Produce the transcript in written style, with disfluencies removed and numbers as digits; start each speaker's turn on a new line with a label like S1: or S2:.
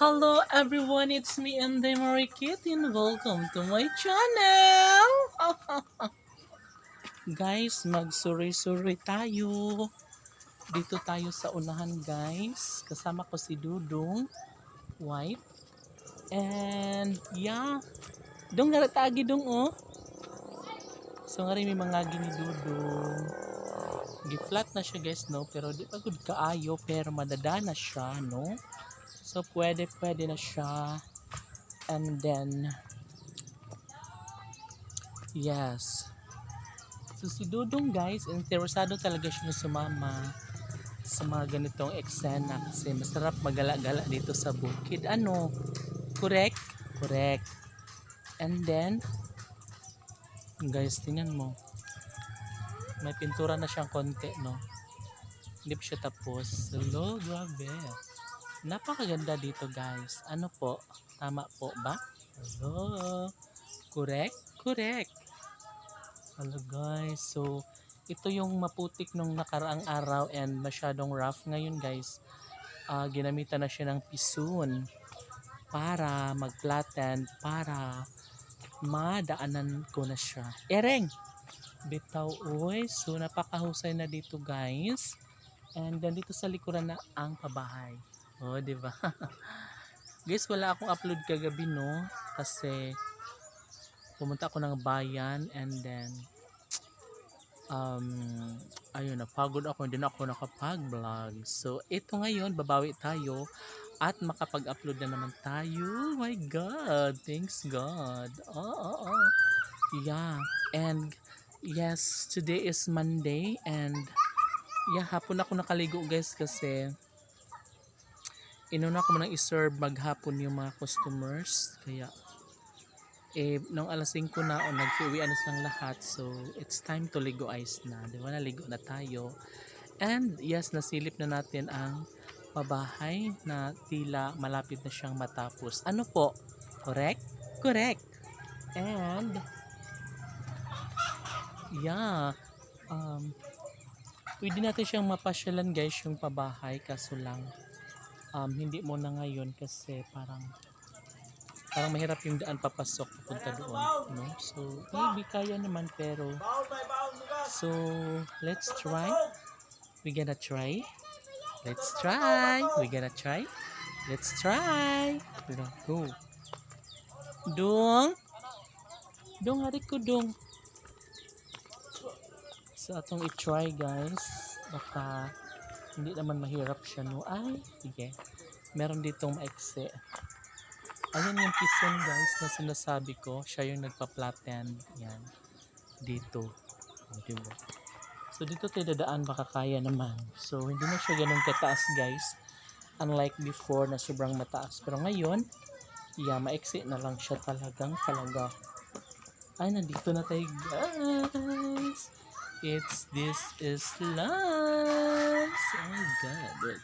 S1: Hello everyone, it's me and Marie Kit and welcome to my channel! Guys, magsuri-suri tayo. Dito tayo sa unahan guys. Kasama ko si Dudong White. And yeah, dong naratagi dong oh. So nga rin may mga gini Dudong. Gi-flat na siya guys no, pero di pa good kaayo pero madadana siya no. So pwede na siya. And then yes. So si Dudong guys, interesado talaga siya na sumama sa mga ganitong eksena kasi masarap magala-gala dito sa bukid. Ano? Correct? Correct. And then guys, tingnan mo. May pintura na siyang konti, no? Hindi pa siya tapos. Hello, grabe. Napakaganda dito guys. Ano po? Tama po ba? Hello. Correct? Correct. Hello guys. So, ito yung maputik nung nakaraang araw and masyadong rough ngayon guys. Ginamitan na siya ng pisun para mag-flatten para madaanan ko na siya. Ereng! Bitaw oy. So, napakahusay na dito guys. And then dito sa likuran na ang pabahay. Oh, di ba? Guys, wala akong upload kagabi no kasi pumunta ako ng bayan and then ayun, napagod ako, hindi na ako nakapag-vlog. So, ito ngayon, babawi tayo at makapag-upload na naman tayo. My God, thanks God. Yeah, and yes, today is Monday and yeah, hapon ako nakaligo guys kasi inuna ko munang i-serve maghapon yung mga customers. Kaya nung alas 5 na o nag-uwian na silang lahat. So it's time to ligo eyes na. Diba, naligo na tayo. And yes, nasilip na natin ang pabahay na tila malapit na siyang matapos. Ano po? Correct? Correct. And yeah, pwede natin siyang mapasyalan guys yung pabahay kaso lang hindi mo na ngayon kasi parang mahirap yung daan papasok papunta doon, no? So maybe kaya naman pero so let's try. We gonna try. Let's try. We gonna try. Let's try. Go. Dong. Dong hari ko dong. So atong i-try guys. Baka hindi naman mahirap siya no. Ay, sige. Meron ditong maiksi. Ayan yung pison guys na sinasabi ko. Siya yung nagpa-flatten. Yan. Dito. Diba? So dito tayo dadaan baka kaya naman. So hindi na siya ganun kataas guys. Unlike before na sobrang mataas. Pero ngayon, yeah, maiksi na lang siya talaga. Ay, nandito na tayo guys. This is life. Oh my God.